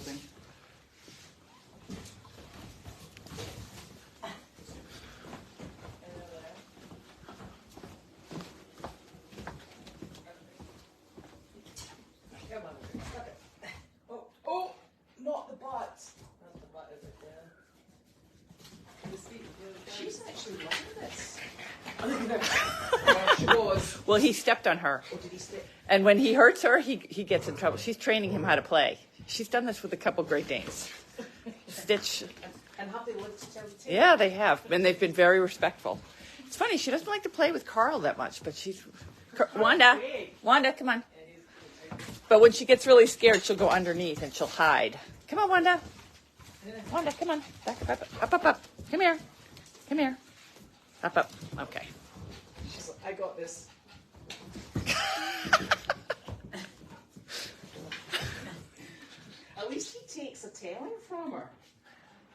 holding. Oh, not the butt. Not the butt, is it? Yeah. She's actually loving this. There she goes. Well, he stepped on her. Oh, did he step? And when he hurts her, he gets in trouble. She's training him how to play. She's done this with a couple Great Danes. Stitch. And have they lived to tell the tale? Yeah, they have. And they've been very respectful. It's funny, she doesn't like to play with Carl that much, but she's... Wanda, come on. But when she gets really scared, she'll go underneath and she'll hide. Come on, Wanda. Wanda, come on. Back up. Come here. Up. Okay. She's like, I got this. At least he takes a telling from her.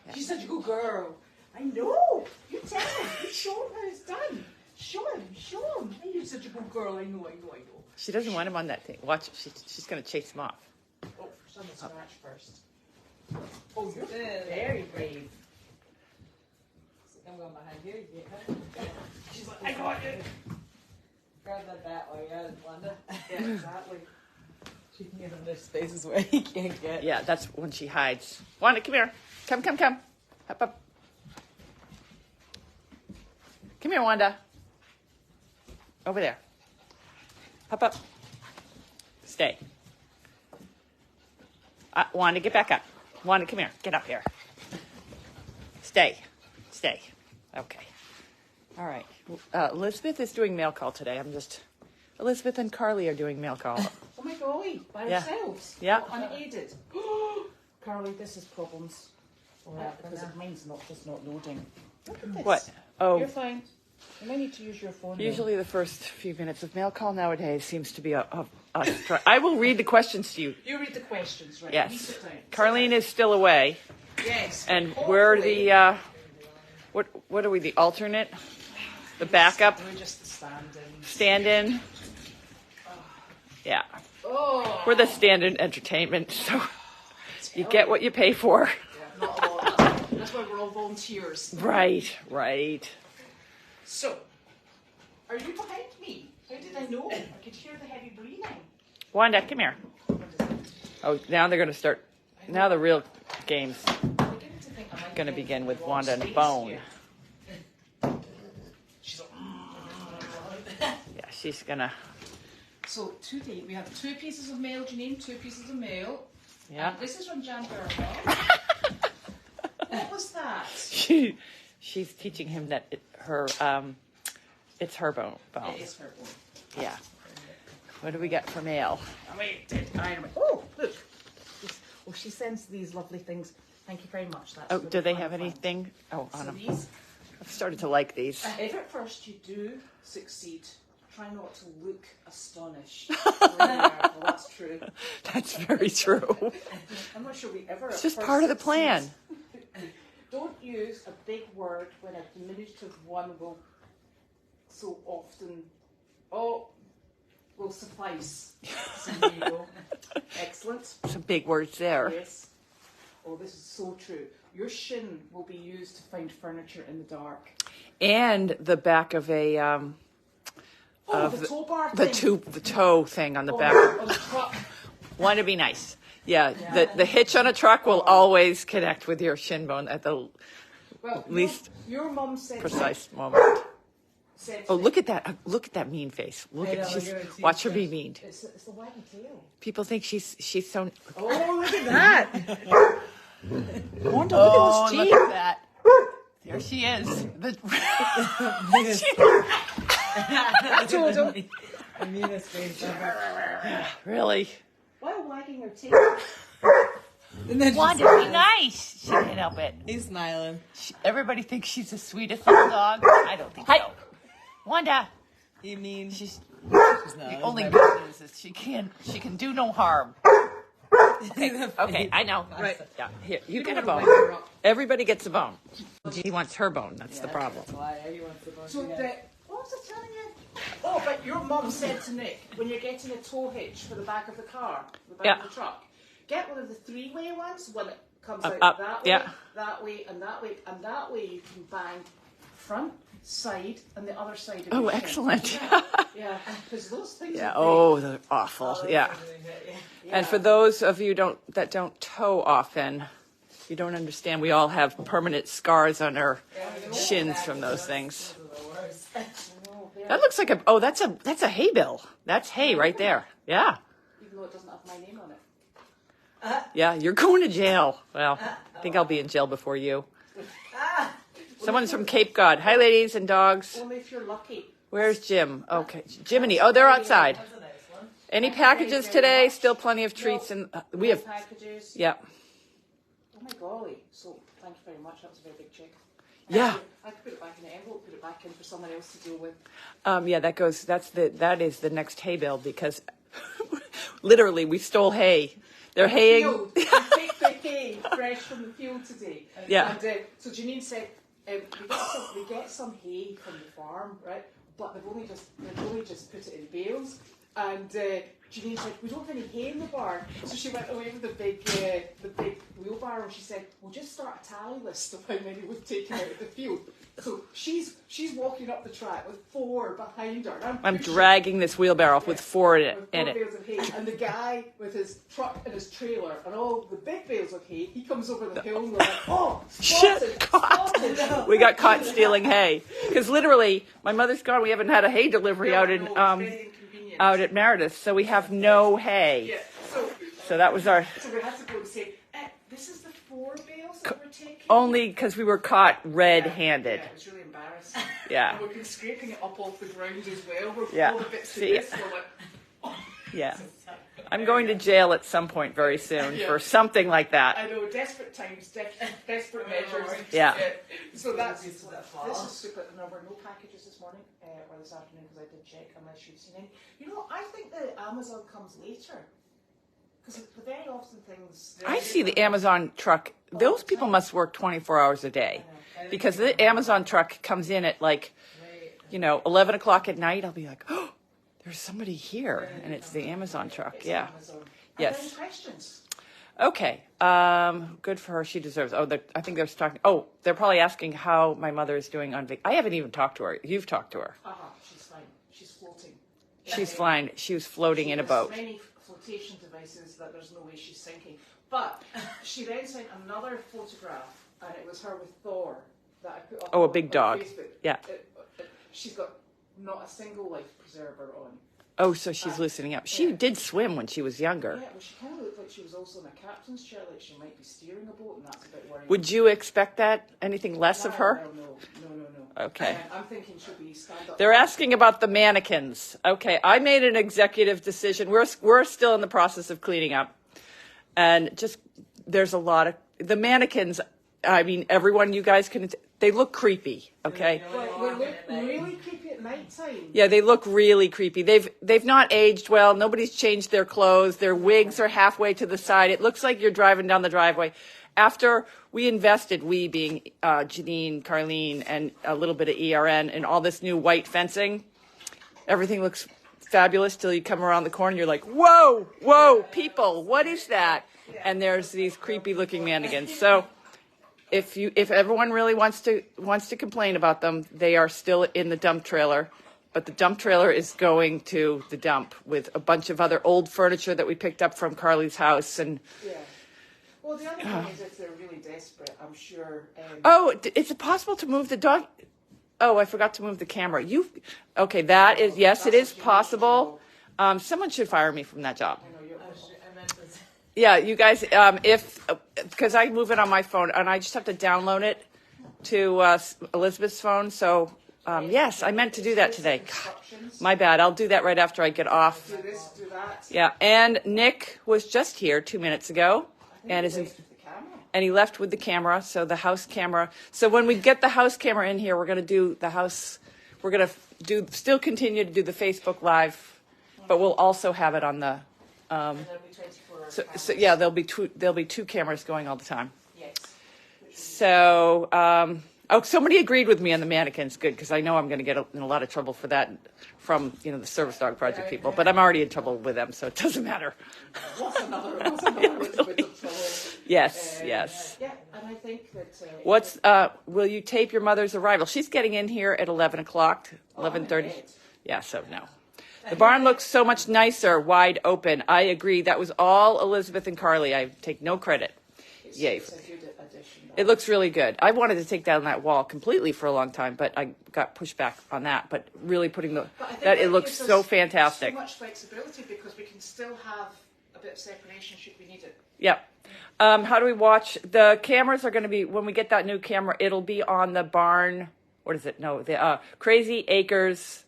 Yeah. She's such a good girl. I know. You tell him. You show him how it's done. Show him. Hey, you're such a good girl. I know. She doesn't want him on that thing. Watch, she's going to chase him off. Oh, she's on the scratch first. Oh, you're very brave. I'm going behind here. You get it? She's like, I got it. Grab that way, yeah, Wanda. Yeah, exactly. She can get him their spaces where he can't get. Yeah, that's when she hides. Wanda, come here. Come. Up. Come here, Wanda. Over there. Up. Stay. Wanda, get back up. Wanda, come here. Get up here. Stay. Okay. All right. Elizabeth is doing mail call today. Elizabeth and Carly are doing mail call. Oh my golly, by Yeah. themselves. Yeah. Unaided. Carly, this is problems. Because mine's just not loading. Look at this. What? Oh, You're fine. You might need to use your phone. usually the first few minutes of mail call nowadays seems to be a I will read the questions to you. You read the questions, right? Yes. You sit down. Carlene is still away. Yes. And we're hopefully- the, what are we, the alternate? The backup? We're just the stand-in. Stand-in? Yeah. Oh. We're the stand-in entertainment, so you get what you pay for. Yeah, not a lot. That's why we're all volunteers. Right. So, are you behind me? How did I know? I could hear the heavy breathing. Wanda, come here. Oh, now they're going to start, now the real game's going to begin with Wanda and Bone. She's like, Yeah, she's going to, So today we have 2 pieces of mail, Janine, 2 pieces of mail. yeah. This is from Jan Berger. What was that? She's teaching him that it's her bone. It is her bone. Yeah. What do we got for mail? Oh, look. Oh, she sends these lovely things. Thank you very much. That's Oh, really do they fun, have fun. anything? Oh, on So them. these, I've started to like these. if at first you do succeed, try not to look astonished. Well, that's true. That's very true. I'm not sure we ever. It's just part of the plan. Don't use a big word when a diminutive one will so often. Will suffice. So there you go. Excellent. Some big words there. Yes. Oh, this is so true. Your shin will be used to find furniture in the dark. And the back of a The tow bar thing. the toe thing on the back. On the truck. Want to be nice. Yeah, the hitch on a truck will always connect with your shin bone at the Well, least your mum said precise moment. Said Oh, look at that! Look at that mean face. Look at watch her be mean. It's the wagging tail. People think she's so. Oh, look at that! Wanda, Oh, look at that. There she is. I mean this face ever. Really? While wagging her tail. And then Wanda, be nice. She can't help it. he's smiling. Everybody thinks she's the sweetest little dog. I don't think so. Wanda, You mean she's she's not. the only good news is she can do no harm. Okay, I know. Right. Yeah, here, you get a don't bone. wanna wake her up. Everybody gets a bone. He wants her bone. That's the problem. Why he wants the bone So together. what was I telling you? Oh, but your mum said to Nick, when you're getting a tow hitch for the back of the car, the back Yeah. of the truck, get one of the 3-way ones when it comes Up, out up, that way, yeah. that way, and that way, and that way you can bang front, side, and the other side of Oh, your shin. excellent. Yeah, because those things Yeah. are Oh, they're awful. Yeah. big. And for those of you that don't tow often, you don't understand. We all have permanent scars on our shins from those things. That looks like that's a hay bill. That's hay right there. Yeah. Even though it doesn't have my name on it. Yeah, you're going to jail. Well, I think I'll be in jail before you. Someone's from Cape Cod. Hi, ladies and dogs. Only if you're lucky. Where's Jim? Okay, Jiminy. Oh, they're outside. That's a nice one. Any packages today? Still plenty of treats, and we have. Packages. Yeah. Oh my golly! So thank you very much. That was a very big check. Yeah. I could put it back in the envelope, put it back in for someone else to deal with. Yeah, that is the next hay bill because literally we stole hay. They're haying. Field. We take the hay fresh from the field today. Yeah. And so Janine said, we get some hay from the farm, right? But they've only just put it in bales. And Janine said, we don't have any hay in the barn. So she went away with the big wheelbarrow and she said, we'll just start a tally list of how many we've taken out of the field. So she's walking up the track with 4 behind her. And I'm dragging this wheelbarrow with 4 in with it. 4 bales of hay. And the guy with his truck and his trailer and all the big bales of hay, he comes over the hill and we're like, oh, spotted, Shit, caught. spotted. We got caught stealing hay because literally my mother's gone. We haven't had a hay delivery out in Very inconvenient. out at Meredith, so we have no hay. Yeah, So that was our so we had to go and say, this is the 4 bales that we're taking. only because we were caught red-handed. Yeah, it was really embarrassing. Yeah. And we've been scraping it up off the ground as well. We're Yeah. all the bits of See? this. We're like, oh. Yeah. I'm going to jail at some point very soon for something like I that. know, desperate times, desperate measures. Yeah. So this is super. There were no packages this morning or this afternoon because I did check unless you've seen any. You know, I think the Amazon comes later. Because very often things. I see the Amazon truck. Those people must work 24 hours a day because the Amazon truck comes in at 11 o'clock at night. I'll be like, oh, there's somebody here, and it's the Amazon truck. Yeah. Amazon. Yes. Any questions? Okay. Good for her. She deserves. I think they're talking. Oh, they're probably asking how my mother is doing on vacation. I haven't even talked to her. You've talked to her. She's fine. She's floating. She's flying. She was floating in a boat. Many flotation devices that there's no way she's sinking. But she then sent another photograph, and it was her with Thor that I put up. Oh, a big dog. Facebook. Yeah. She's got not a single life preserver on. Oh, so she's loosening up. She did swim when she was younger. Yeah, well, she kind of looked like she was also in a captain's chair, like she might be steering a boat, and that's a bit worrying. Would you expect that? Anything less of her? No. Okay. I'm thinking she'll be stand up. They're asking about the mannequins. Okay, I made an executive decision. We're still in the process of cleaning up, and just there's a lot of the mannequins. I mean, everyone, you guys can. They look creepy. Okay. They look really creepy at night time. Yeah, they look really creepy. They've not aged well. Nobody's changed their clothes. Their wigs are halfway to the side. It looks like you're driving down the driveway. After we invested, we being Janine, Carlene, and a little bit of ERN, and all this new white fencing, everything looks fabulous till you come around the corner. You're like, whoa, people, what is that? And there's these creepy looking mannequins. So if everyone really wants to complain about them, they are still in the dump trailer. But the dump trailer is going to the dump with a bunch of other old furniture that we picked up from Carly's house and. Yeah. Well, the other thing is if they're really desperate, I'm sure. Oh, is it possible to move the dog? Oh, I forgot to move the camera. Okay, that is, yes, it is possible. Someone should fire me from that job. Yeah, you guys, because I move it on my phone and I just have to download it to Elizabeth's phone. So, yes, I meant to do that today. God, my bad. I'll do that right after I get off. Do this, do that. Yeah, and Nick was just here 2 minutes ago. And he left with the camera, so the house camera. So when we get the house camera in here, we're going to do the house. We're going to still continue to do the Facebook Live, but we'll also have it on the. So yeah, there'll be two cameras going all the time. Yes. So Oh, somebody agreed with me on the mannequins. Good, because I know I'm going to get in a lot of trouble for that from the Service Dog Project people. But I'm already in trouble with them, so it doesn't matter. What's another little bit of trouble? Yes, yes. Yeah, and I think that... Will you tape your mother's arrival? She's getting in here at 11 o'clock, 11:30. Yeah, so no. The barn looks so much nicer, wide open. I agree. That was all Elizabeth and Carly. I take no credit. Yay. It's a good addition. It looks really good. I wanted to take down that wall completely for a long time, but I got pushed back on that. But really putting it looks so fantastic. So much flexibility because we can still have a bit of separation should we need it. Yep. How do we watch? The cameras are going to be, when we get that new camera, it'll be on the barn. What is it? No, the Crazy Acres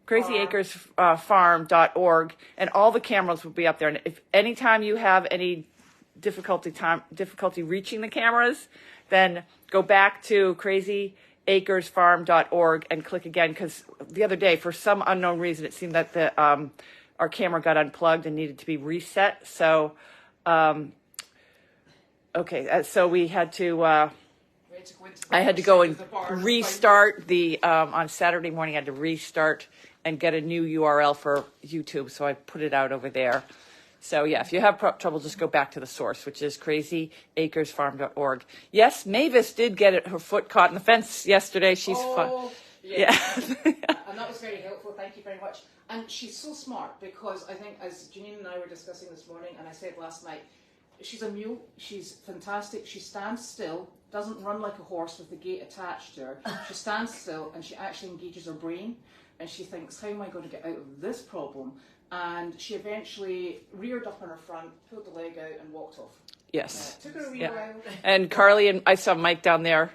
Farm.org, and all the cameras will be up there. And if anytime you have any difficulty reaching the cameras, then go back to crazyacresfarm.org and click again, because the other day, for some unknown reason, it seemed that our camera got unplugged and needed to be reset. So, so we had to. I had to go and restart on Saturday morning. I had to restart and get a new URL for YouTube. So I put it out over there. So, yeah, if you have trouble, just go back to the source, which is crazyacresfarm.org. Yes, Mavis did get her foot caught in the fence yesterday. She's fun. Yeah. And that was very helpful. Thank you very much. And she's so smart because I think, as Janine and I were discussing this morning, and I said last night, she's a mule. She's fantastic. She stands still, doesn't run like a horse with the gate attached to her. She stands still and she actually engages her brain. And she thinks, how am I going to get out of this problem? And she eventually reared up on her front, pulled the leg out, and walked off. Yes. Took her a wee while. And Carly and I saw Mike down there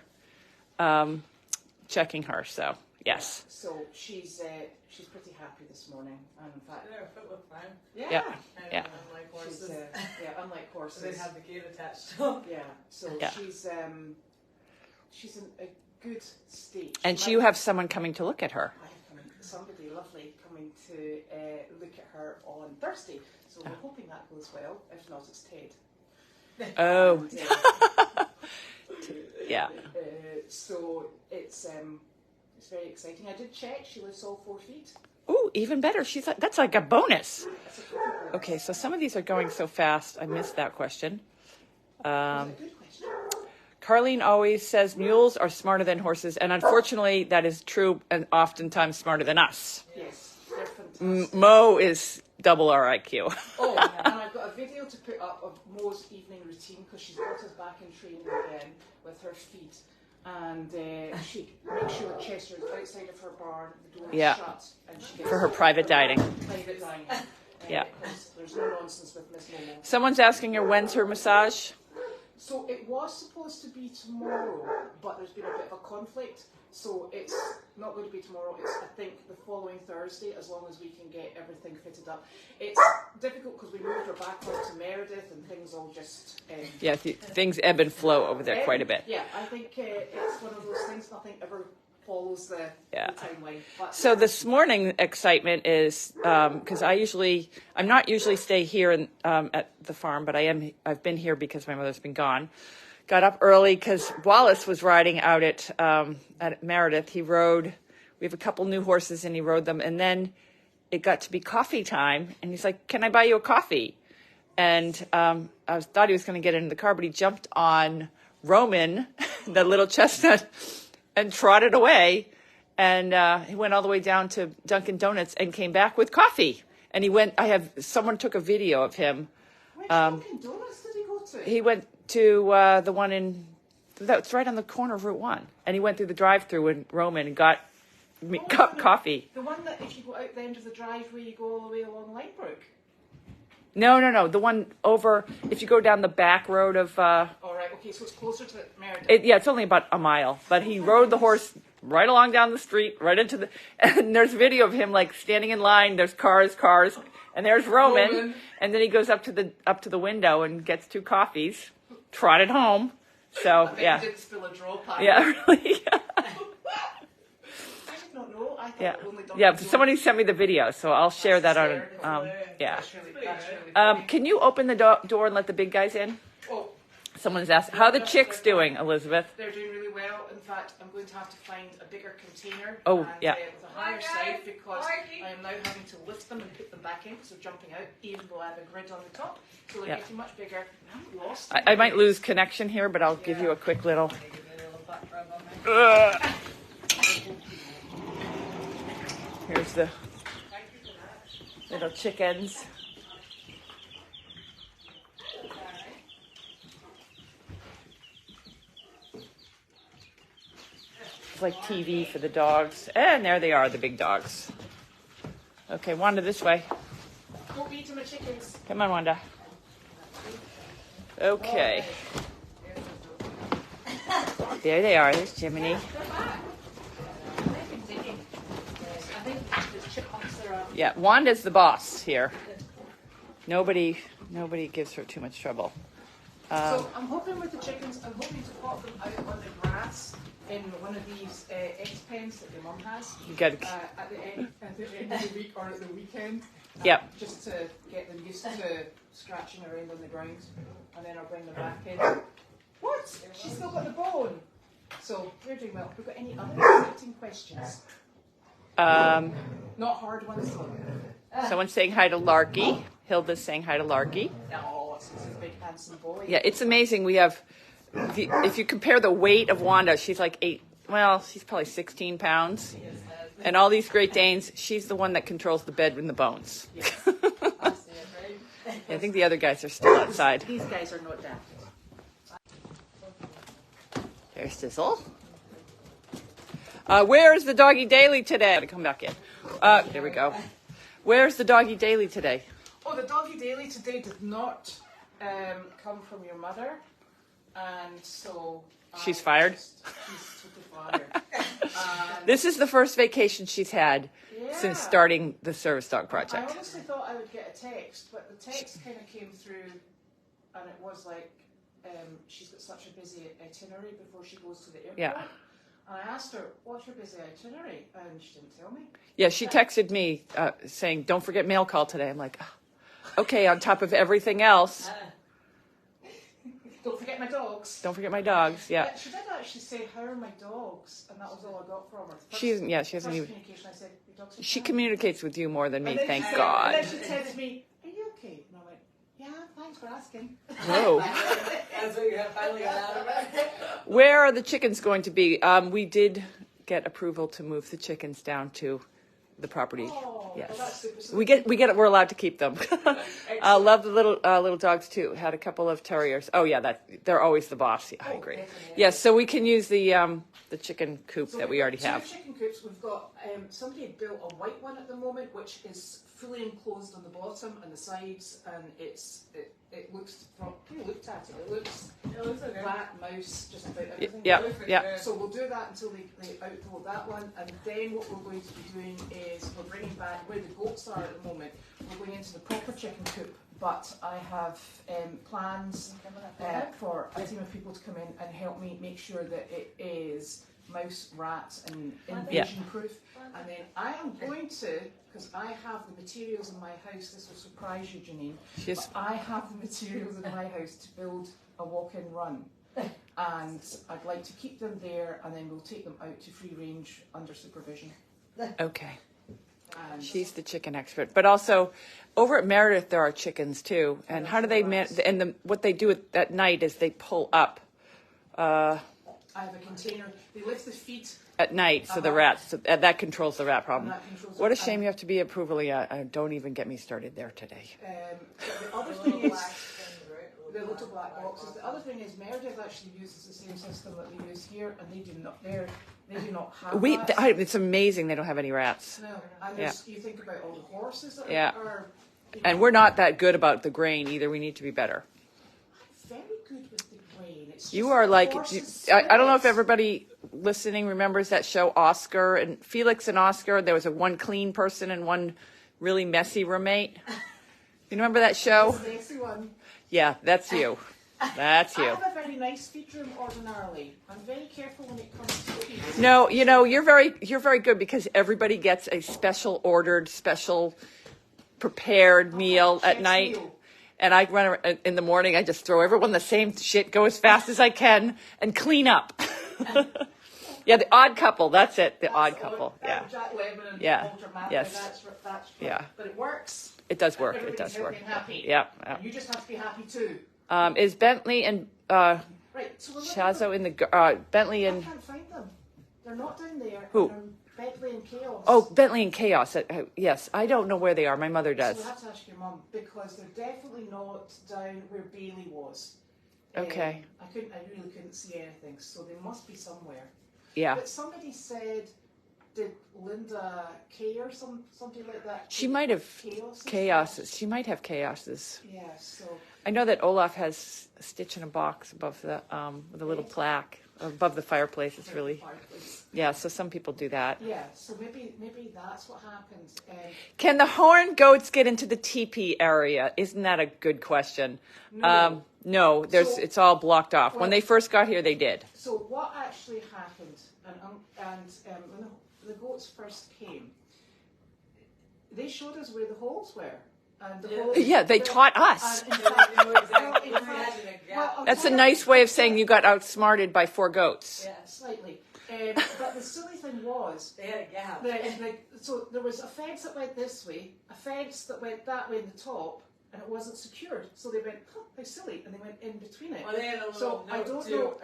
checking her. So yes. So she's pretty happy this morning. And in fact, her foot looked fine. Yeah. Unlike horses. Unlike horses. They have the gate attached. Yeah. So she's in a good state. And you have someone coming to look at her. Somebody lovely coming to look at her on Thursday. So we're hoping that goes well. If not, it's Ted. Oh. And, yeah. So it's very exciting. I did check. She lives all 4 feet. Ooh, even better. That's like a bonus. Okay, so some of these are going so fast. I missed that question. That's a good question. Carlene always says mules are smarter than horses, and unfortunately that is true and oftentimes smarter than us. Yes, they're fantastic. Mo is double our IQ. Oh, and I've got a video to put up of Mo's evening routine because she's got us back in training again with her feet. And she makes sure that Chester is outside of her barn, the door is shut, and she gets for her private dining. Private dining. Yeah. Because there's no nonsense with Miss Momo. Someone's asking her when's her massage. So it was supposed to be tomorrow, but there's been a bit of a conflict. So it's not going to be tomorrow. It's, I think, the following Thursday, as long as we can get everything fitted up. It's difficult because we moved her back up to Meredith and things all just... things ebb and flow over there quite a bit. Yeah, I think it's one of those things, nothing ever follows the timeline. But, so this morning excitement is, because I'm not usually stay here at the farm, but I've been here because my mother's been gone. Got up early because Wallace was riding out at Meredith. We have a couple new horses and he rode them. And then it got to be coffee time. And he's like, can I buy you a coffee? And I thought he was going to get into the car, but he jumped on Roman, the little chestnut, and trotted away. And he went all the way down to Dunkin' Donuts and came back with coffee. And someone took a video of him. Which Dunkin' Donuts did he go to? He went to the one that's right on the corner of Route 1. And he went through the drive-thru in Roman and got coffee. The one that if you go out the end of the driveway, you go all the way along Lightbrook. No. The one over, if you go down the back road of... All right, okay, so it's closer to Meredith. It's only about a mile. But he rode the horse right along down the street, right into the... And there's video of him, like, standing in line. There's cars. And there's Roman. And then he goes up to the window and gets 2 coffees, trotted home. So, I yeah. He did spill a draw pack. Yeah, really. I did not know. I thought only Dunkin' Donuts. Somebody sent me the video, so I'll share that on... That's really Can you open the door and let the big guys in? Oh, Someone's asked, how are the chicks doing, Elizabeth? They're doing really well. In fact, I'm going to have to find a bigger container. Oh, and, yeah. With a higher side because I am now having to lift them and put them back in because they're jumping out, even though I have a grid on the top. So they're getting much bigger. I'm lost. I might lose connection here, but I'll give you a quick little. Here's the little chickens. It's like TV for the dogs. And there they are, the big dogs. Okay, Wanda, this way. Go be to my chickens. Come on, Wanda. Okay. There they are. There's Jiminy. Yeah, Wanda's the boss here. Nobody gives her too much trouble. So I'm hoping with the chickens, I'm hoping to pop them out on the grass in one of these egg pens that your mum has. You got at the end of the week or at the weekend. Yep. Just to get them used to scratching around on the ground, and then I'll bring them back in. What? She's still got the bone. So you're doing well. Have we got any other exciting questions? Not hard ones. Someone's saying hi to Larky. Hilda's saying hi to Larky. Oh, it's his big handsome boy. Yeah, it's amazing. We have, if you compare the weight of Wanda, she's like she's probably 16 pounds. And all these Great Danes, she's the one that controls the bed and the bones. Yes. I think the other guys are still outside. These guys are not daft. There's Sizzle. Where's the doggy daily today? Gotta come back in. There we go. Where's the doggy daily today? Oh, the doggy daily today did not come from your mother, and so She's fired? She's totally fired. This is the first vacation she's had since starting the Service Dog Project. I honestly thought I would get a text, but the text kind of came through, and it was like, she's got such a busy itinerary before she goes to the airport. Yeah. And I asked her, what's your busy itinerary? And she didn't tell me. Yeah, she texted me saying, don't forget mail call today. I'm like, okay, on top of everything else. Don't forget my dogs. Don't forget my dogs, yeah. She did actually say, how are my dogs? And that was all I got from her. She hasn't even. Communication, I said, your dogs are She fine. communicates with you more than me, thank And God. then she texted me, are you okay? And I went, yeah, thanks for asking. Whoa. That's what you have finally got out of it. Where are the chickens going to be? We did get approval to move the chickens down to the property. Oh, Yes. well, that's super sweet. We're allowed to keep them. Love the little dogs too. Had a couple of terriers. Oh yeah, they're always the boss. Yeah, I agree. Definitely. Yes, so we can use the chicken coop So that we we've already got two have. chicken coops. We've got somebody had built a white one at the moment, which is fully enclosed on the bottom and the sides, and it looks you looked at it. It looks okay. rat, mouse, just about everything. Yeah. So we'll do that until they outbuild that one, and then what we're going to be doing is we're bringing back where the goats are at the moment. We're going into the proper chicken coop, but I have plans for a team of people to come in and help me make sure that it is mouse, rat, and invasion proof. And then I am going to, because I have the materials in my house. This will surprise you, Janine. Yes. But I have the materials in my house to build a walk-in run. And I'd like to keep them there, and then we'll take them out to free range under supervision. Okay. And She's the chicken expert, but also over at Meredith there are chickens too. And how do they what they do at night is they pull up I have a container. They lift the feet. at night, so the rats that controls the rat problem. That controls What a it. shame you have to be approval. Don't even get me started there today. The other thing is the little black boxes. The other thing is Meredith actually uses the same system that we use here, and they do not. They do not have that. It's amazing they don't have any rats. No, and you think about all the horses that are. And we're not that good about the grain either. We need to be better. I'm very good with the grain. It's just You are like, horses' I don't know if spirits. everybody listening remembers that show Oscar and Felix and Oscar. There was one clean person and one really messy roommate. You remember that show? The messy one. Yeah, that's you. That's I you. have a very nice feed room ordinarily. I'm very careful when it comes to feed. No, you're very good because everybody gets a special ordered, special prepared meal at Chef's night. meal. And I run in the morning. I just throw everyone the same shit, go as fast as I can, and clean up. Yeah, The Odd Couple. That's it. The Odd Couple. Yeah. Jack Lemmon and Yeah. Walter Matthau, Yes. That's right. Yeah. But it works. It does work. It Everybody's does work. healthy and happy. Yeah. And you just have to be happy too. Is Bentley and Right. So we're Chazo in the Bentley I and can't find them. They're not down there. Who? They're in Bentley and Chaos. oh, Bentley and Chaos. Yes, I don't know where they are. My mother So does. we'll have to ask your mum because they're definitely not down where Bailey was. Okay. I really couldn't see anything, so they must be somewhere. Yeah. But somebody said, did Linda Kay or something like that? She might have Chaos. She might have Chaoses. Yeah. So I know that Olaf has a stitch in a box above the with a little plaque above the fireplace. It's really fireplace. yeah. So some people do that. Yeah. So maybe that's what happened. Can the horned goats get into the teepee area? Isn't that a good question? No. No, it's all blocked off. When they first got here, they did. So what actually happened, and when the goats first came, they showed us where the holes were. And the holes Yeah, they taught us. And in fact, That's a nice way of saying you got outsmarted by 4 goats. Yeah, slightly. But the silly thing was, They had a gap. so there was a fence that went this way, a fence that went that way in the top, and it wasn't secured. So they went, oh, how silly, and they went in between it. Well, they had a little So I note don't too. know,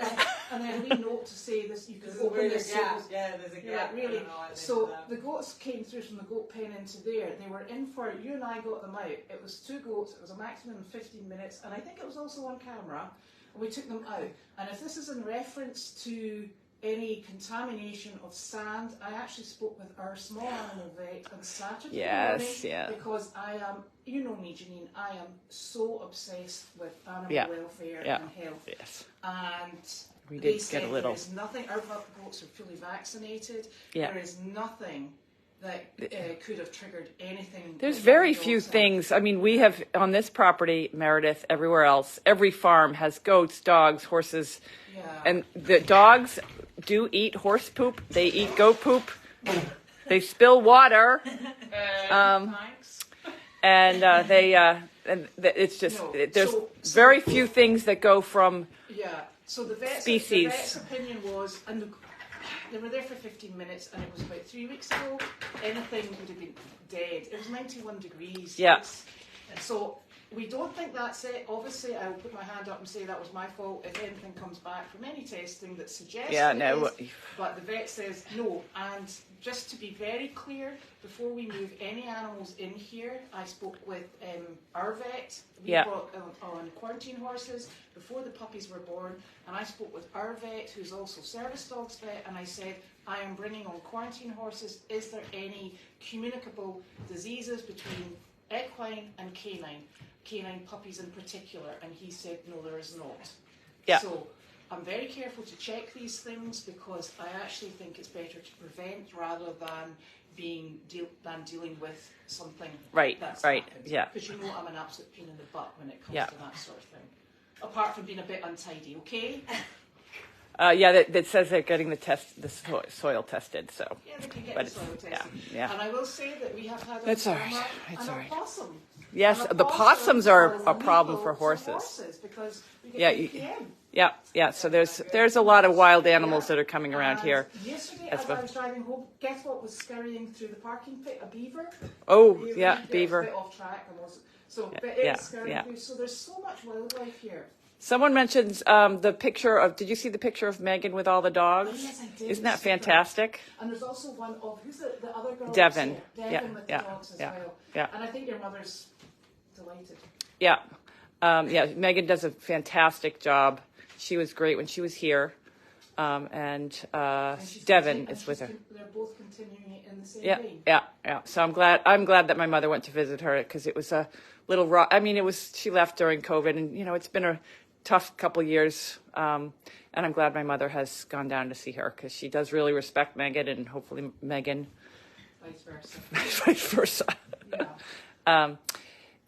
and then a wee note to say this, you can This is open where this. the gap. Yeah, there's a You're gap. like, really? I don't know why they So did that. the goats came through from the goat pen into there. They were in for, you and I got them out. It was 2 goats. It was a maximum of 15 minutes. And I think it was also on camera. And we took them out. And if this is in reference to any contamination of sand, I actually spoke with our small animal vet on Saturday morning. Yeah. Because I am, you know me, Janine, I am so obsessed with animal Yeah. welfare Yeah. and health. Yes. And We they did said get a little. there is nothing, our goats are fully vaccinated. Yeah. There is nothing that could have triggered anything. There's that very the few dogs have. things. I mean, we have on this property, Meredith, everywhere else, every farm has goats, dogs, horses. Yeah. And the dogs do eat horse poop. They eat goat poop. They spill water. Thanks. And it's just, No, there's so- very few things that go from, Yeah. So the vet's Species. opinion was, and they were there for 15 minutes, and it was about 3 weeks ago. Anything would have been dead. It was 91 degrees. Yeah. And so we don't think that's it. Obviously, I'll put my hand up and say that was my fault if anything comes back from any testing that suggests it is. But the vet says no. And just to be very clear, before we move any animals in here, I spoke with our vet. We Yeah. brought on quarantine horses before the puppies were born, and I spoke with our vet, who's also service dogs vet, and I said, I am bringing on quarantine horses. Is there any communicable diseases between equine and canine puppies in particular? And he said, no, there is not. Yeah. So I'm very careful to check these things because I actually think it's better to prevent rather than dealing with something Right, that's right, happened. yeah. Because you know I'm an absolute pain in the butt when it comes Yeah. to that sort of thing. Apart from being a bit untidy, okay? that says they're getting the soil tested. So, Yeah, they can get But the soil it's- tested. yeah. And I will say that we have had a That's all right. farmer It's and all a right. possum. yes, And the possums are a problem illegal for to horses. because we get Yeah, APM. Yeah. So there's a lot of wild animals that are coming around And here. Yesterday, That's as what- I was driving home, guess what was scurrying through the parking pit? A beaver. Oh, It was yeah, a bit beaver. off track, and was so. Yeah, But it's yeah, scurrying yeah. through. So there's so much wildlife here. Someone mentions the picture of. Did you see the picture of Megan with all the dogs? Oh, yes, I did. Isn't that Super. fantastic? And there's also one of who's the other girl? Devon. Devon Yeah, with yeah, the dogs as yeah, well. yeah. And I think your mother's delighted. Yeah, Megan does a fantastic job. She was great when she was here, and she's Devon contin- is and with she's her. They're both continuing it in the same Yeah, vein. yeah. So I'm glad that my mother went to visit her because it was a little rough. I mean, she left during COVID, and it's been a tough couple of years. And I'm glad my mother has gone down to see her because she does really respect Megan, and hopefully Megan, Vice versa. vice versa. Yeah.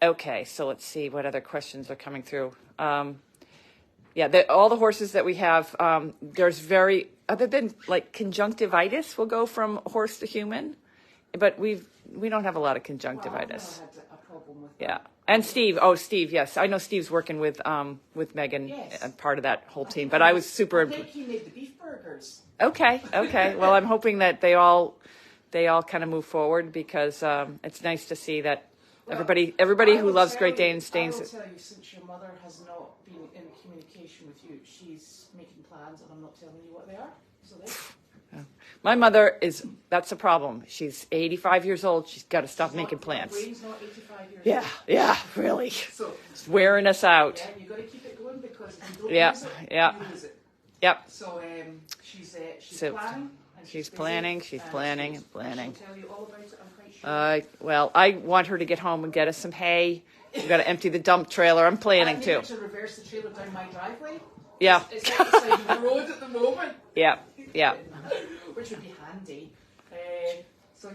Okay, so let's see what other questions are coming through. All the horses that we have, there's other than like conjunctivitis will go from horse to human, but we don't have a lot of Well, I've conjunctivitis. never had a problem problem with Yeah. that. And Steve. Oh, Steve. Yes, I know Steve's working with Megan Yes. and part of that whole team. But I was super. I think he made the beef burgers. Okay. Well, I'm hoping that they all kind of move forward because it's nice to see that everybody I who will loves tell Great you- Danes I stays. will tell you, since your mother has not been in communication with you, she's making plans, and I'm not telling you what they are. So there. My mother that's a problem. She's 85 years old. She's got to stop making plans. My brain's not 85 years old. Yeah, really. So It's wearing us out. yeah, you got to keep it going because if you don't Yeah, use it, yeah. you lose it. Yep. So she's So, planning. And she's busy, planning, she's and planning she'll- and planning. She'll tell you all about it, I'm quite sure. Well, I want her to get home and get us some hay. We've got to empty the dump trailer. I'm planning I too. need to reverse the trailer down my driveway. Yeah. It's like the side of the road at the moment. Yeah. Which would be handy. So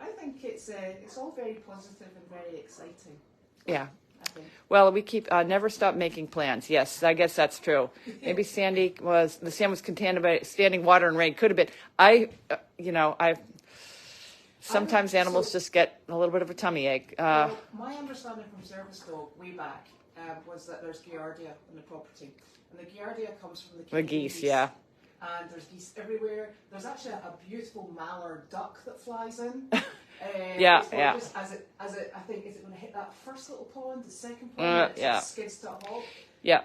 I think it's all very positive and very exciting. Yeah. I think. Well, we keep never stop making plans. Yes, I guess that's true. Maybe the sand was contaminated by standing water and rain. Could have been. Sometimes animals just get a little bit of a tummy ache. Well, my understanding from service dog way back was that there's Giardia on the property, and the Giardia comes from the The geese, yeah. And there's geese everywhere. There's actually a beautiful mallard duck that flies in. Yeah, it's yeah. just as it, I think, is it going to hit that first little pond, the second pond, yeah. it skids to a halt? Yeah,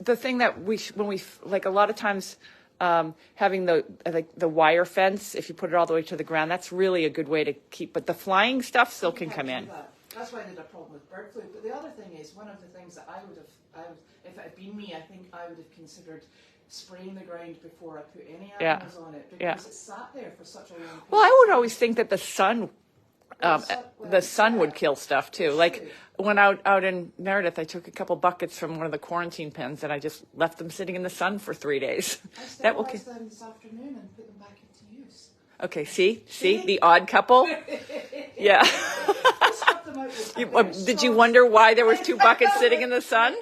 the thing that when we like a lot of times having the wire fence, if you put it all the way to the ground, that's really a good way to keep. But the flying stuff still can come in. That's why I had a problem with bird flu. But the other thing is, one of the things that I would have, if it had been me, I think I would have considered spraying the ground before I put any animals on it because it sat there for such a long period. Well, I would always think that the sun would kill stuff too. Like when out in Meredith, I took a couple buckets from one of the quarantine pens and I just left them sitting in the sun for 3 days. I That will sterilized them this afternoon and put them back into use. Okay, see the odd couple. Yeah. I swapped them out with Did you wonder why there was 2 buckets sitting in the sun?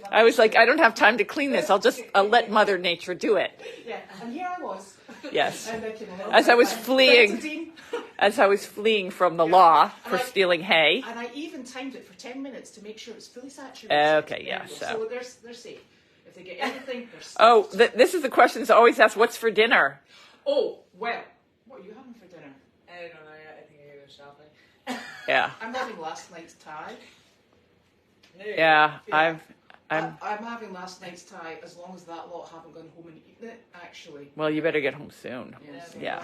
I was like, I don't have time to clean this. I'll let Mother Nature do it. Yeah, and here I was. Yes. And I came along As I was with fleeing, from the law for stealing hay. And I even timed it for 10 minutes to make sure it's fully saturated. Okay, yeah. So they're safe. If they get anything, they're safe. Oh, this is the questions always asked. What's for dinner? Oh, well, what are you having for dinner? I don't know yet. I think I go shopping. Yeah. I'm having last night's Thai. Yeah. I'm having last night's Thai as long as that lot haven't gone home and eaten it, actually. Well, you better get home soon. Yeah. Yeah,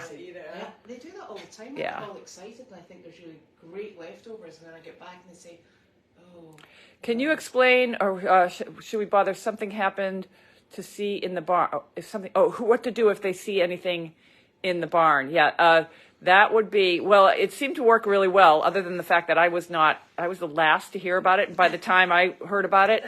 they do that all the time. Yeah. I'm all excited and I think there's really great leftovers and then I get back and they say, oh. Can you explain, or should we bother? Something happened to see in the barn. What to do if they see anything in the barn? Yeah. That would be, well, it seemed to work really well, other than the fact that I was the last to hear about it. And by the time I heard about it,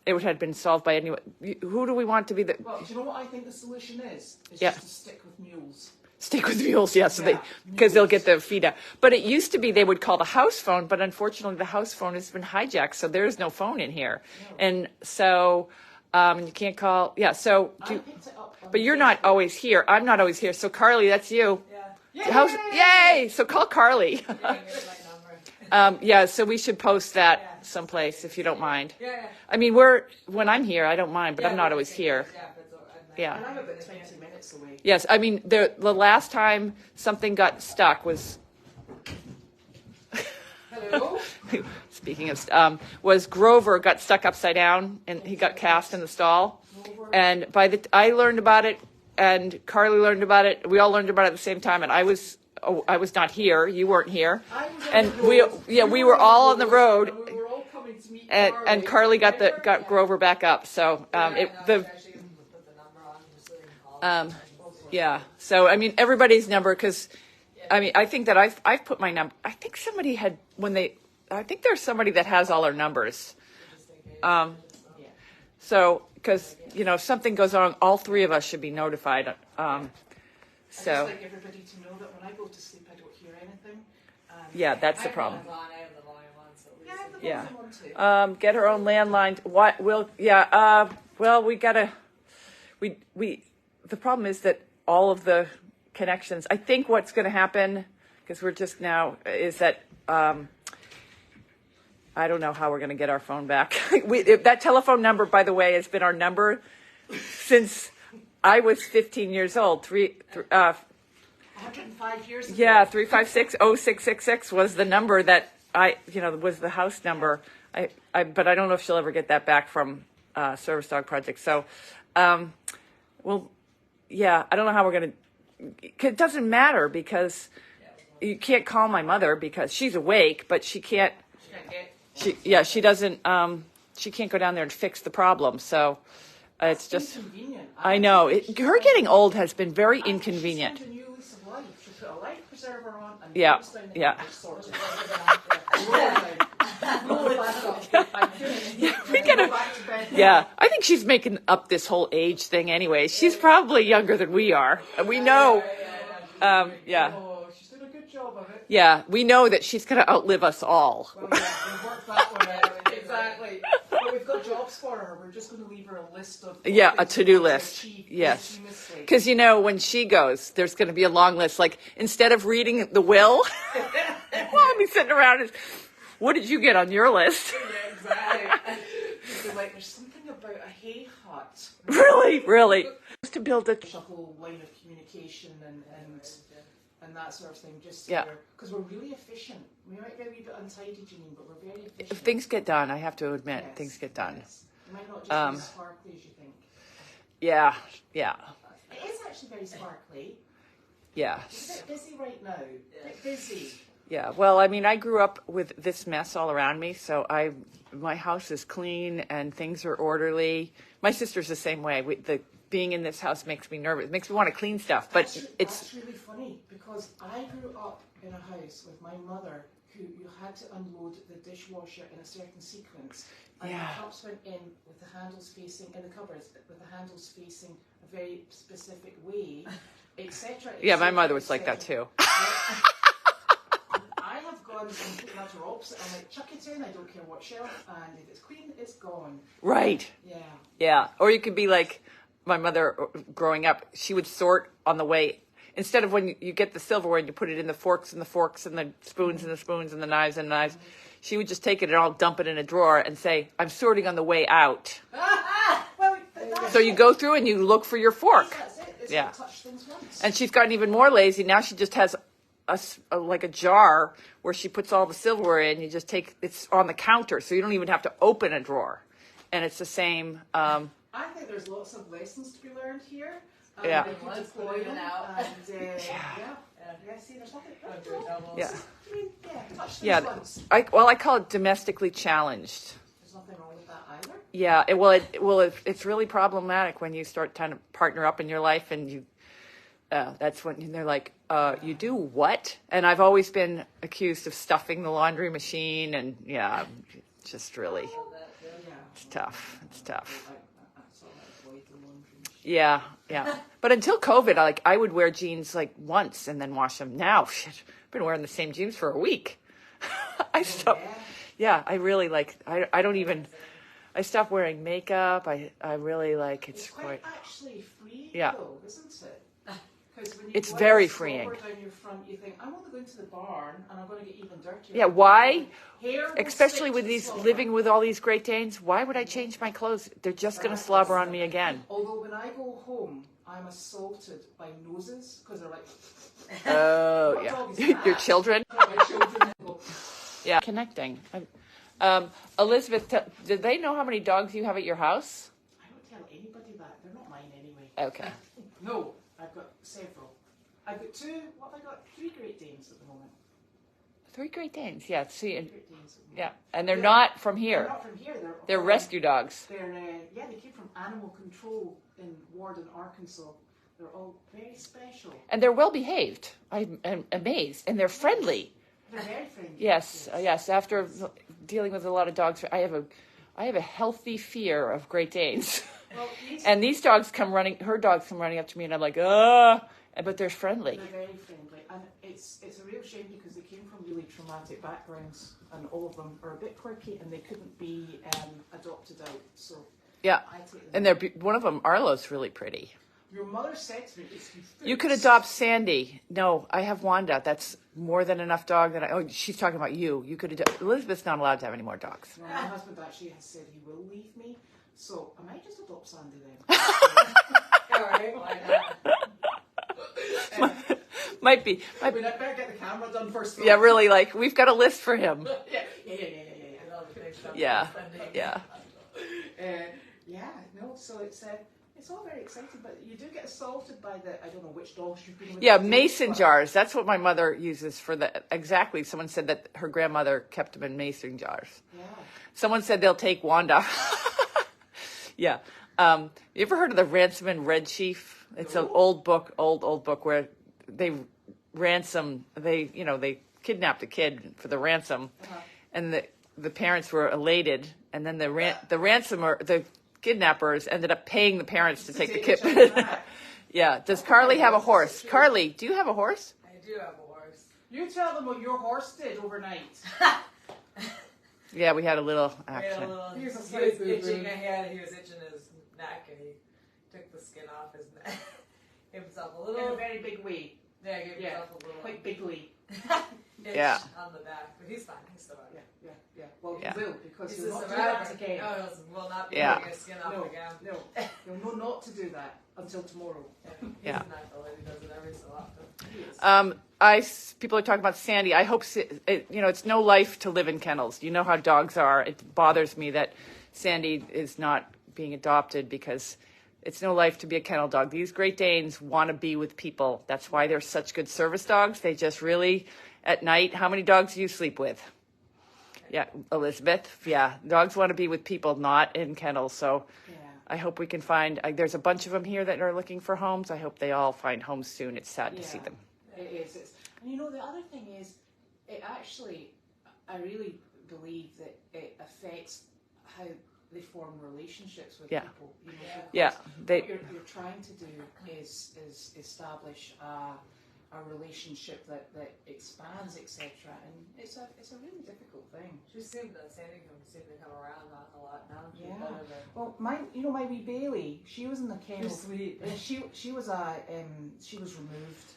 it had been solved by anyone. Who do we want to be the... Well, do you know what I think the solution is? It's Yeah. just to stick with mules. Stick with mules, yeah, because they'll get the feed out. But it used to be they would call the house phone, but unfortunately the house phone has been hijacked, so there is no phone in here. No. And so you can't call, yeah, so... I picked it up on But you're not always here. I'm not always here. So Carly, that's you. Yeah. Yay! So call Carly. Yeah, here's my number. Yeah, so we should post that someplace if you don't mind. Yeah. I mean, when I'm here, I don't mind, but I'm not always here. Yeah. And I'm about 20 minutes away. Yes, I mean, the last time something got stuck was, Hello? speaking of, was Grover got stuck upside down and he got cast in the stall. And I learned about it and Carly learned about it. We all learned about it at the same time. And I was not here. You weren't here. I was on And the road. we were all on the road. And we were all coming to meet And Carly got Grover back up. So yeah. So I mean everybody's number, because I mean I think that I've put my number. I think somebody had I think there's somebody that has all our numbers. So because if something goes wrong, all 3 of us should be notified. I just like everybody to know that when I go to sleep, I don't hear anything. Yeah, that's the problem. I have the volume on, so Yeah, I have the Yeah. volume on too. Get her own landline. What will? Yeah. Well, we gotta. We. The problem is that all of the connections. I think what's going to happen, because we're just now, is that, I don't know how we're going to get our phone back. That telephone number, by the way, has been our number since I was 15 years old. 105 years ago. Yeah, 356-0666 was the number that was the house number. But I don't know if she'll ever get that back from Service Dog Project. So, well, yeah, I don't know how we're going to. It doesn't matter because you can't call my mother because she's awake, but she can't. She doesn't. She can't go down there and fix the problem. So it's just. Inconvenient. I know her getting old has been very inconvenient. Yeah. Yeah, I think she's making up this whole age thing anyway. She's probably younger than we are. We know. Yeah. Oh, she's doing a good job of it. Yeah, we know that she's going to outlive us all. Well, yeah, we've worked that one out. Exactly. Well, we've got jobs for her. We're just going to leave her a list of a to-do list. Yes. Because, when she goes, there's going to be a long list. Like, instead of reading the will, I'll be sitting around and, what did you get on your list? Yeah, exactly. Like, there's something about a hay hut. Really. To build a whole line of communication and that sort of thing, just because we're really efficient. We might be a wee bit untidy, Janine, but we're very efficient. If things get done, I have to admit, Yes, things get done. Yes. It might not just be sparkly as you think. Yeah. It is actually very sparkly. Yeah. It's a bit busy right now. A bit busy. Yeah, well, I mean, I grew up with this mess all around me, so my house is clean and things are orderly. My sister's the same way. Being in this house makes me nervous. It makes me want to clean stuff, but that's really funny because I grew up in a house with my mother who you had to unload the dishwasher in a certain sequence. And the cups went in with the handles facing, in the cupboards, with the handles facing a very specific way, etc. Yeah, my mother was like that too. I have gone completely utter opposite. I'm like, chuck it in, I don't care what shelf, and if it's clean, it's gone. Right. Yeah. Or you could be like my mother growing up, she would sort on the way. Instead of when you get the silverware and you put it in the forks and the forks and the spoons and the spoons and the knives and the knives, she would just take it and all dump it in a drawer and say, I'm sorting on the way out. So you go through and you look for your fork. That's it. It's touch things once. And she's gotten even more lazy. Now she just has like a jar where she puts all the silverware in. You just it's on the counter, so you don't even have to open a drawer. And it's the same. I think there's lots of lessons to be learned here. Yeah. Let's put it out. And, see, there's nothing. Yeah. Touch things Yeah. once. I call it domestically challenged. There's nothing wrong with that either. Yeah. It's really problematic when you start trying to partner up in your life and you. That's when they're like, you do what? And I've always been accused of stuffing the laundry machine, and just really, it's tough. It's tough. Yeah. But until COVID, I would wear jeans like once and then wash them. Now, shit, I've been wearing the same jeans for a week. I stopped. Yeah, I really I don't even. I stopped wearing makeup. I really it's quite. Actually free, though, isn't it? When it's very freeing. Down your front, you think, I'm only going to the barn and I'm going to get even dirtier. Yeah, why? Especially with living with all these Great Danes, why would I change my clothes? They're just going to slobber on me again. Although when I go home, I'm assaulted by noses because they're like, oh, yeah. Your children? My children. Yeah. Connecting. Elizabeth, did they know how many dogs you have at your house? I don't tell anybody that. They're not mine anyway. Okay. No. I've got several. I've got two. What have I got? 3 Great Danes at the moment. 3 Great Danes, yeah. See, Great Danes at the moment. Yeah, and they're not from here. They're not from here. They're rescue dogs. They came from animal control in Warden, Arkansas. They're all very special. And they're well behaved. I'm amazed, and they're friendly. They're very friendly. Yes. After dealing with a lot of dogs, I have a healthy fear of Great Danes. Well, and these dogs come running. Her dogs come running up to me, and I'm like, but they're friendly. They're very friendly, and it's a real shame because they came from really traumatic backgrounds, and all of them are a bit quirky, and they couldn't be adopted out. So yeah, I take them. And they're one of them, Arlo's really pretty. Your mother said to me, if You could adopt Sandy. No, I have Wanda. That's more than enough dog that oh, she's talking about you. You could adopt. Elizabeth's not allowed to have any more dogs. No, my husband actually has said he will leave me, so I might just adopt Sandy then. All right, why not? Might be. I mean, I better get the camera done first. Yeah, really. Like we've got a list for him. Yeah. And all the big stuff Yeah, spending. yeah. No, so it's all very exciting, but you do get assaulted by the, I don't know which dogs you've been with. Yeah, mason jars. That's what my mother uses for the, exactly. Someone said that her grandmother kept them in mason jars. Yeah. Someone said they'll take Wanda. Yeah. You ever heard of the Ransom and Red Chief? It's an old book where they they kidnapped a kid for the ransom, and the parents were elated, and then the ransomer, the kidnappers ended up paying the parents to take the kid. Yeah. Does Carly have a horse? Carly, do you have a horse? I do have a horse. You tell them what your horse did overnight. Yeah, we had a little We had action. a little, He was a he slight was boo-boo. itching his neck, and he took the skin off his neck. Gave himself a In little. a very big way. Yeah, gave himself a little. Quite bigly. itch Yeah. on the back, but he's fine. He's still alright. Yeah. Well, Yeah. you will, because He's you'll a not do survivor. that again. No, will not be Yeah. taking his skin off No, again. no. You'll know not to do that until tomorrow. Yeah. He's not the lady who does it every so often. People are talking about Sandy. I hope it's no life to live in kennels. You know how dogs are. It bothers me that Sandy is not being adopted because it's no life to be a kennel dog. These Great Danes want to be with people. That's why they're such good service dogs. They just really, at night, how many dogs do you sleep with? Yeah, Elizabeth. Yeah, dogs want to be with people, not in kennels. So Yeah. I hope we can find, there's a bunch of them here that are looking for homes. I hope they all find homes soon. It's sad to see them. It is. And the other thing is, it actually, I really believe that it affects how they form relationships with Yeah. people. Yeah, What you're trying to do is establish a relationship that expands, etc. And it's a really difficult thing. Sandy seemed to come around a lot now. She's Yeah. better than- Well, my wee Bailey, she was in the kennel. You're sweet. And she was removed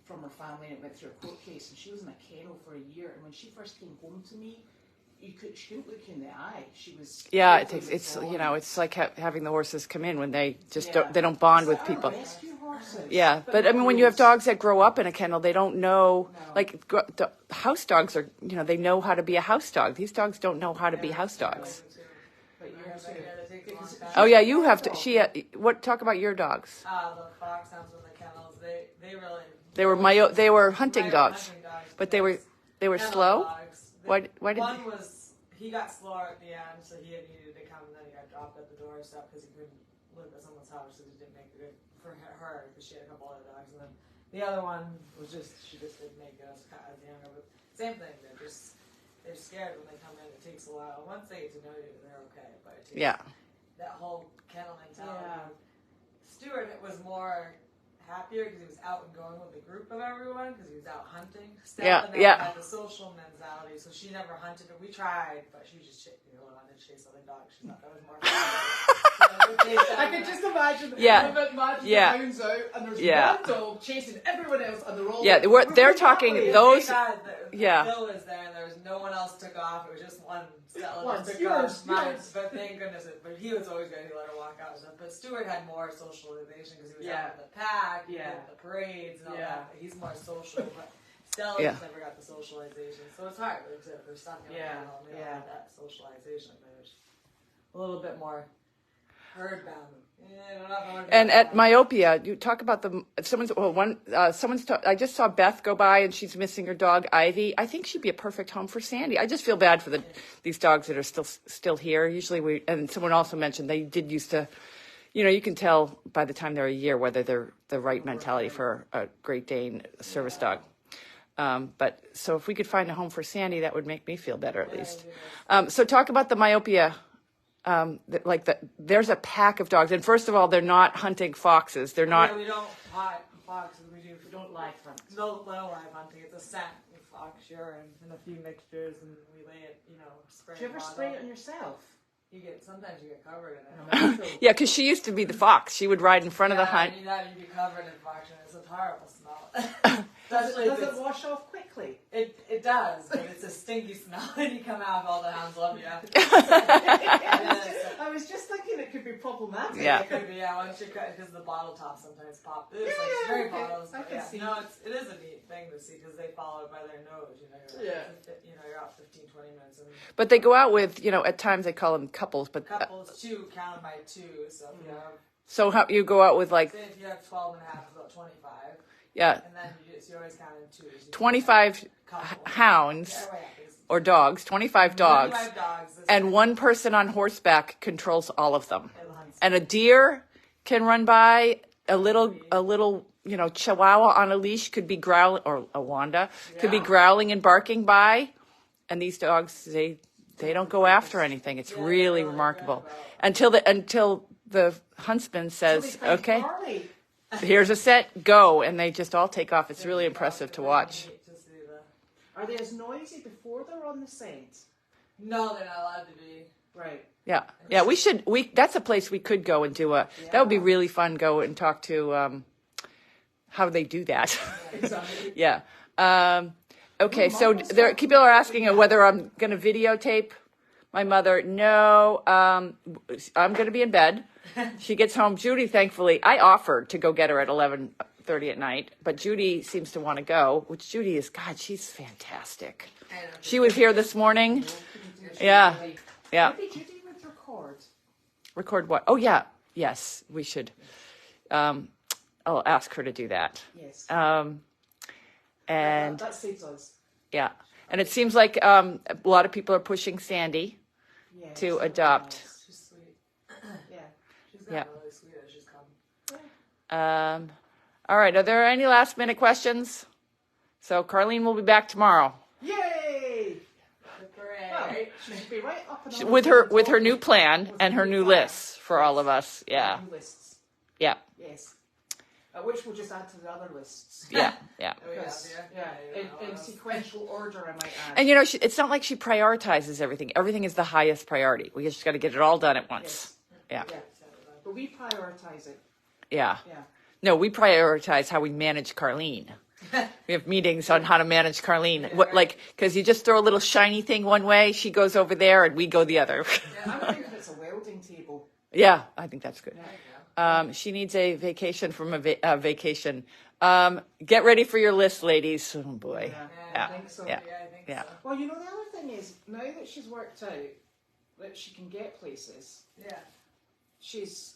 from her family and it went through a court case, and she was in a kennel for a year. And when she first came home to me, she couldn't look you in the eye. She was It's like having the horses come in when they just Yeah. don't bond with Our people. rescue horses. Yeah, but I mean, when you have dogs that grow up in a kennel, they don't know. No. Like the house dogs are, they know how to be a house dog. These dogs don't know how to be house dogs. But you Yeah, have but to. yeah, they take a long time. Oh yeah, you have to. Talk about your dogs. The foxhounds in the kennels, they really. They were hunting Right, dogs, hunting dogs, but they were kennel slow. dogs. Why did One they- he got slower at the end, so he needed to come, and then he got dropped at the door and stuff because he couldn't live at someone's house, so he didn't make it good for her because she had a couple other dogs, and then the other one she just didn't make it as younger. But same thing, they're scared when they come in. It takes a while. Once they get to know you, they're okay, but it takes that whole kennel mentality. Yeah. Stuart was more happier because he was out and going with a group of everyone because he was out hunting. Stella never had the social mentality, so she never hunted. We tried, but she just wanted to chase other dogs. She thought that was more fun. I can just imagine. Yeah. The hounds out, and there's one dog chasing everyone else, and they're all. Yeah, they're talking those. Yeah. Bill was there, and there was no one else took off. It was just one. Stella One. took Yours. off. But thank goodness, but he was always good. He let her walk out and stuff. But Stuart had more socialization because he was out with the pack, with the parades and all that. But he's more social, but Stella just never got the socialization. So it's hard. Like I said, if they're stuck in a kennel, they don't have that socialization. There's a little bit more herd bound. And at Myopia, you talk about I just saw Beth go by and she's missing her dog Ivy. I think she'd be a perfect home for Sandy. I just feel bad for these dogs that are still here. Usually and someone also mentioned they did used to, you can tell by the time they're a year whether they're the right mentality for a Great Dane service dog. But so if we could find a home for Sandy, that would make me feel better at least. So talk about the Myopia. There's a pack of dogs, and first of all, they're not hunting foxes. They're not. Yeah, we don't hunt foxes. We don't live hunt. No live hunting. It's a scent with fox urine and a few mixtures, and we lay it, spray. Do you ever spray it on yourself? Sometimes you get covered in it. Yeah, because she used to be the fox. She would ride in front of the hunt. You'd be covered in fox, and it's a horrible smell. Does it wash off quickly? It does, but it's a stinky smell when you come out. All the hounds love you. I was just thinking it could be problematic. Yeah. It could be, once you cut, because the bottle tops sometimes pop. It's like stray bottles. I can see. No, it is a neat thing to see because they follow it by their nose. You're out 15, 20 minutes. But they go out with, at times they call them couples, but Couples, two, counted by two. So if you have, so how you go out with like, say if you have 12 and a half, it's about 25. yeah, And then you always count in twos. 25 hounds or dogs, 25 dogs, 25 dogs. and one person on horseback controls all of them. And a deer can run by, a little chihuahua on a leash could be growling, or a Wanda could be growling and barking by, and these dogs they don't go after anything. It's really remarkable until the huntsman says, "Okay, here's a set, go," and they just all take off. It's really impressive to watch. Are they as noisy before they're on the scent? No, they're not allowed to be. Right. Yeah. That's a place we could go and do that would be really fun. Go and talk to, how they do that. Exactly. Yeah. Okay. So people are asking whether I'm going to videotape my mother. No, I'm going to be in bed. She gets home. Judy, thankfully, I offered to go get her at 11:30 at night, but Judy seems to want to go, which Judy is, God, she's fantastic. She was here this morning. Yeah. Yeah. Maybe Judy would record. Record what? Oh, yeah. Yes, we should. I'll ask her to do that. Yes. And that saves us. yeah. And it seems like a lot of people are pushing Sandy to adopt. Nice. She's sweet. Yeah. She's not really sweet as she's come. All right. Are there any last minute questions? So Carlene will be back tomorrow Yay! Well, Hooray. she should be right up and with her new plan and her new lists for all of us. Yeah. New lists. Yeah. Yes. Which we'll just add to the other lists. Yeah. Yeah. Because, in sequential order, I might add. And it's not like she prioritizes everything. Everything is the highest priority. We just got to get it all done at once. Yes. Yeah. But we prioritize it. Yeah. Yeah. No, we prioritize how we manage Carlene. We have meetings on how to manage Carlene. Because you just throw a little shiny thing one way, she goes over there, and we go the other. I'm thinking it's a welding table. Yeah, I think that's good. Yeah. She needs a vacation from a vacation. Get ready for your list, ladies. Oh, boy. Yeah, I think so. Yeah. I think Yeah. so. Well, the other thing is, now that she's worked out that she can get places, she's,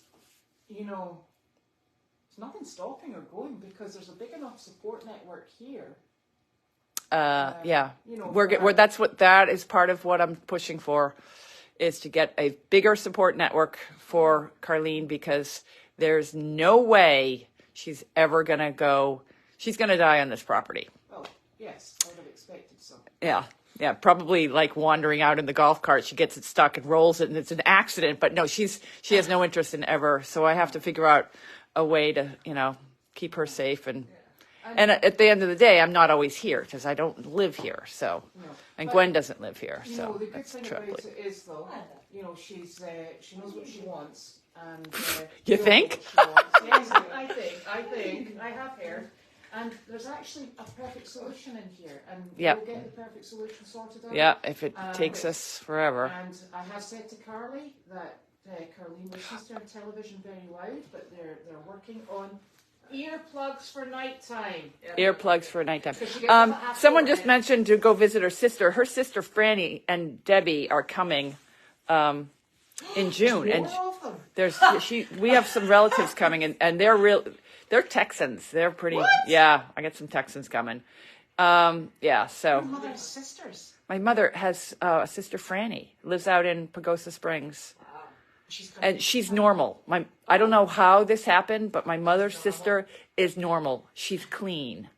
there's nothing stopping her going because there's a big enough support network here. Yeah. For That is part of what I'm pushing for, is to get a bigger support network for Carlene, because there's no way she's ever going to go. She's going to die on this property. Well, yes, I would have expected so. Yeah. Yeah, probably like wandering out in the golf cart. She gets it stuck and rolls it, and it's an accident. But no, she has no interest in ever. So I have to figure out a way to, keep her safe. And at the end of the day, I'm not always here because I don't live here. So, and Gwen doesn't live here. So the good that's thing troubling. about it is, though, she knows what she wants, and You think? Yes, I think I have heard. And there's actually a perfect solution in here, and we'll get the perfect solution sorted out. Yeah, if it takes us forever. And I have said to Carly that Carlene listens to her television very loud, but they're working on earplugs for nighttime. Earplugs for nighttime. So she gets them at half Someone four, just mentioned to go visit her sister. Her sister Franny and Debbie are coming in June, and More of them. we have some relatives coming, and they're Texans. They're pretty. What? Yeah, I got some Texans coming. So Your mother's sisters. my mother has a sister Franny, lives out in Pagosa Springs. She's normal. I don't know how this happened, but my mother's sister is normal. She's clean.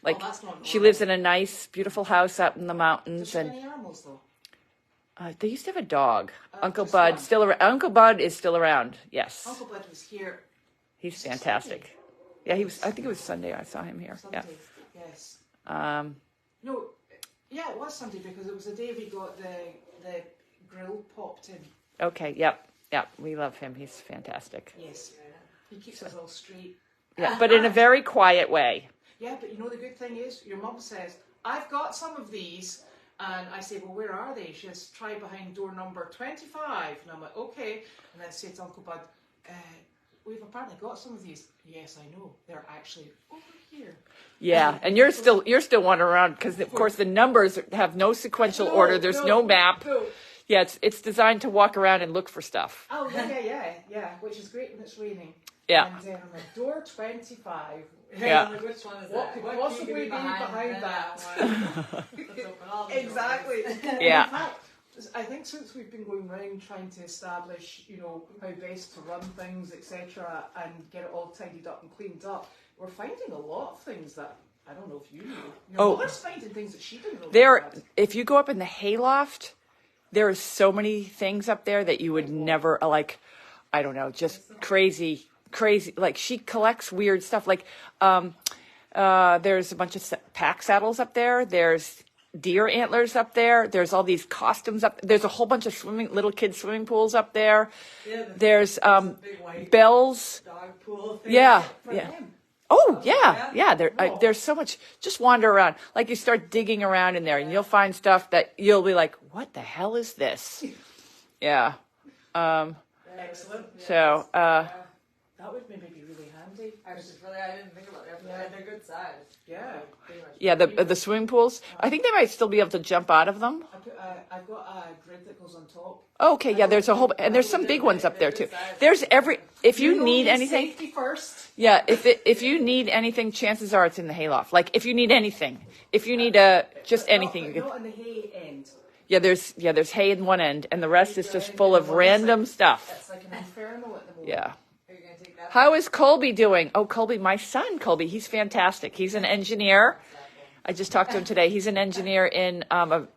Like, that's not she normal. lives in a nice, beautiful house out in the mountains. Does she have any animals, though? They used to have a dog. Uncle just Bud one. still around. Uncle Bud is still around. Yes, Uncle Bud was here he's fantastic. Yeah, he was. I think it was Sunday. I saw him here. Sunday. Yeah. Yes. Um, It was Sunday because it was the day we got the grill popped in. Okay. Yep. Yep. We love him. He's fantastic. Yes. He keeps us all straight. Yeah, but in a very quiet way. Yeah, but you know the good thing is, your mum says, I've got some of these. And I say, well, where are they? She says, try behind door number 25. And I'm like, okay. And I say to Uncle Bud, we've apparently got some of these. Yes, I know. They're actually over here. Yeah, and you're still wandering around because, of course, the numbers have no sequential order. There's no map. No. Yeah, it's designed to walk around and look for stuff. Oh, yeah, which is great when it's raining. Yeah. And I'm like, door 25. Yeah. Like, which one is What that? could What possibly could be behind that? one? Let's open all the Exactly. Yeah. In fact, I think since we've been going round trying to establish, how best to run things, etc., and get it all tidied up and cleaned up, we're finding a lot of things that I don't know if you knew. Your mother's finding things that she didn't know. If you go up in the hayloft, there are so many things up there that you would never like. I don't know, just crazy. Like she collects weird stuff. Like there's a bunch of pack saddles up there. There's deer antlers up there. There's all these costumes up. There's a whole bunch of little kids swimming pools up there. Yeah, there's big white bells. dog pool thing. Yeah. For him. Oh yeah. There's so much. Just wander around. Like you start digging around in there, and you'll find stuff that you'll be like, "What the hell is this?" Yeah. Excellent. So. That would maybe be really handy. Actually, I didn't think about that. Yeah. They're good size. Yeah. Yeah, the swimming pools. I think they might still be able to jump out of them. I've got a grid that goes on top. Oh, okay, yeah, there's a whole, and there's some big ones up there too. There's if you need anything, Safety first. yeah, if you need anything, chances are it's in the hayloft. Like if you need anything, if you need just anything, you can. Not on the hay end. Yeah, there's hay in one end, and the rest is just full of random stuff. It's like an inferno at the moment. Yeah. Are you gonna take that? How is Colby doing? Oh, Colby, my son, Colby, he's fantastic. He's an engineer. I just talked to him today. He's an engineer an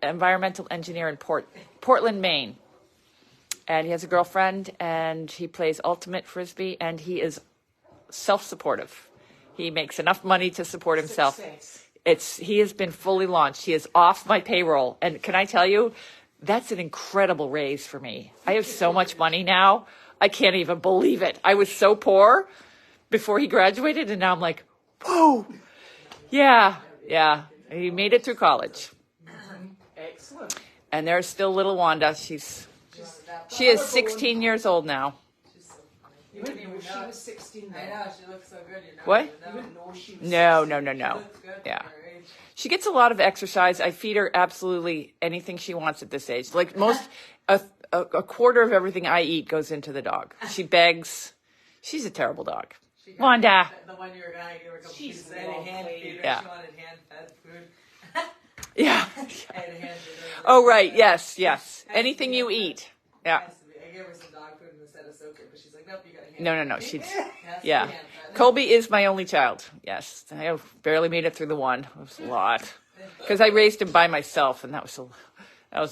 environmental engineer in Portland, Maine. And he has a girlfriend, and he plays ultimate frisbee, and he is self-supportive. He makes enough money to support himself. Success. He has been fully launched. He is off my payroll. And can I tell you, that's an incredible raise for me. I have so much money now. I can't even believe it. I was so poor before he graduated, and now I'm like, whoa. Yeah. He made it through college. Excellent. And there's still little Wanda. She is 16 years old now. You wouldn't know she was 16 I then. know, she looks so good. What? You wouldn't know she was No. She looks good Yeah. for her age. She gets a lot of exercise. I feed her absolutely anything she wants at this age. Like a quarter of everything I eat goes into the dog. She begs. She's a terrible dog. She got Wanda. The one you were gonna give her a couple She's pieces. I had a hand lovely. feeder. Yeah. She wanted hand-fed food. Yeah. I had a hand feeder. Oh, right. Yes. Anything you eat. Yeah. Has to be. I gave her some dog food instead of soak it, but she's like, nope, you got a hand. No. She's. Has to be Yeah. hand-fed. Colby is my only child. Yes. I barely made it through the one. It was a lot. Because I raised him by myself, and that was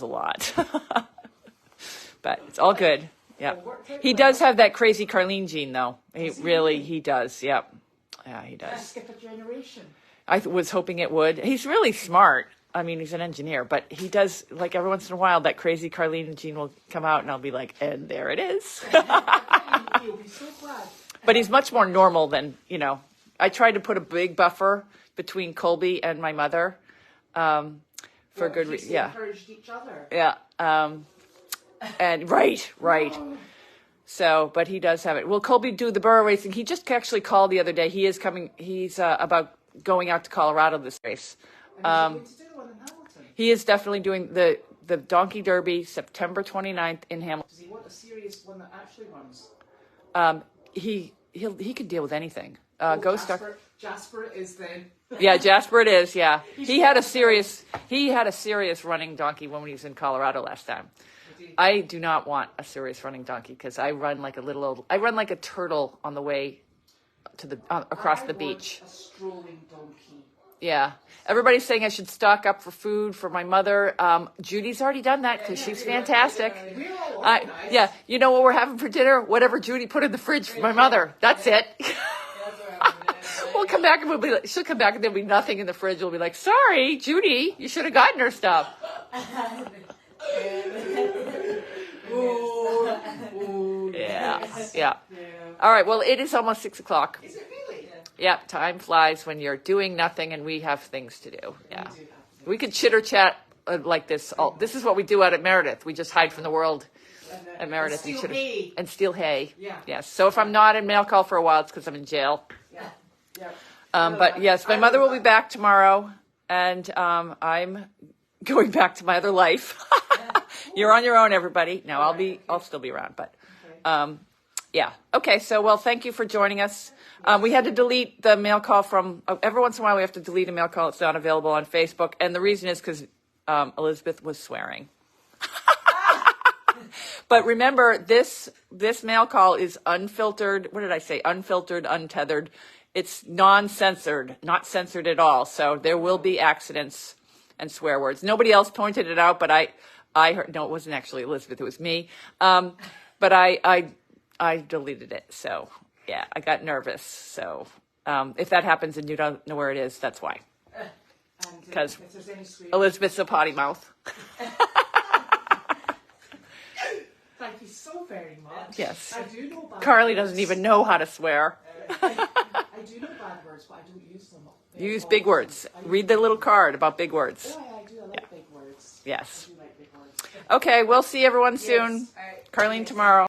a lot. But it's all good. Yeah. He does have that crazy Carlene gene, though. He does. Yep. Yeah, he does. skip a generation. I was hoping it would. He's really smart. I mean, he's an engineer, but he does, like, every once in a while, that crazy Carlene gene will come out, and I'll be like, and there it is. You'll be so glad. But he's much more normal than, I tried to put a big buffer between Colby and my mother for good reason. Yeah. Encouraged each other. Yeah. And right. So, but he does have it. Will Colby do the burro racing? He just actually called the other day. He is coming. He's about going out to Colorado this race. And he's going to do one in Hamilton. He is definitely doing the Donkey Derby September 29th in Hamilton. Does he want a serious one that actually runs? He could deal with anything. Oh, Go Star. Jasper it is then. Yeah, Jasper it is. Yeah, he had a serious running donkey when he was in Colorado last time. I do not want a serious running donkey because I run like a turtle on the way to across the beach. A strolling donkey. Yeah, everybody's saying I should stock up for food for my mother. Judy's already done that because she's fantastic. We're all organized. Yeah, you know what we're having for dinner? Whatever Judy put in the fridge for my mother. That's it. We'll come back and she'll come back and there'll be nothing in the fridge. We'll be like, sorry, Judy, you should have gotten her stuff. Oh, Yeah. Yeah. All right. Well, it is almost 6 o'clock. Is it really? Yeah. Time flies when you're doing nothing, and we have things to do. Yeah. We do have to. We could chitter chat like this. This is what we do out at Meredith. We just hide from the world at Meredith. Steal hay. And steal hay. Yeah. Yes. So if I'm not in mail call for a while, it's because I'm in jail. Yeah. Yeah. But yes, my mother will be back tomorrow, and I'm going back to my other life. You're on your own, everybody. No, I'll still be around, but yeah. Okay. So, well, thank you for joining us. We had to delete the mail call from every once in a while. We have to delete a mail call. It's not available on Facebook, and the reason is because Elizabeth was swearing. But remember, this mail call is unfiltered. What did I say? Unfiltered, untethered. It's non-censored, not censored at all. So there will be accidents and swear words. Nobody else pointed it out, but I heard. No, it wasn't actually Elizabeth. It was me. But I deleted it. So yeah, I got nervous. So if that happens and you don't know where it is, that's why. Because Elizabeth's a potty mouth. Thank you so very much. Yes. I do know bad Carly words. doesn't even know how to swear. I do know bad words, but I don't use them. You use big words. Read the little card about big words. Oh, I do. I like big words. Yes. I do like big words. Okay, we'll see everyone soon. Yes. Carlene tomorrow.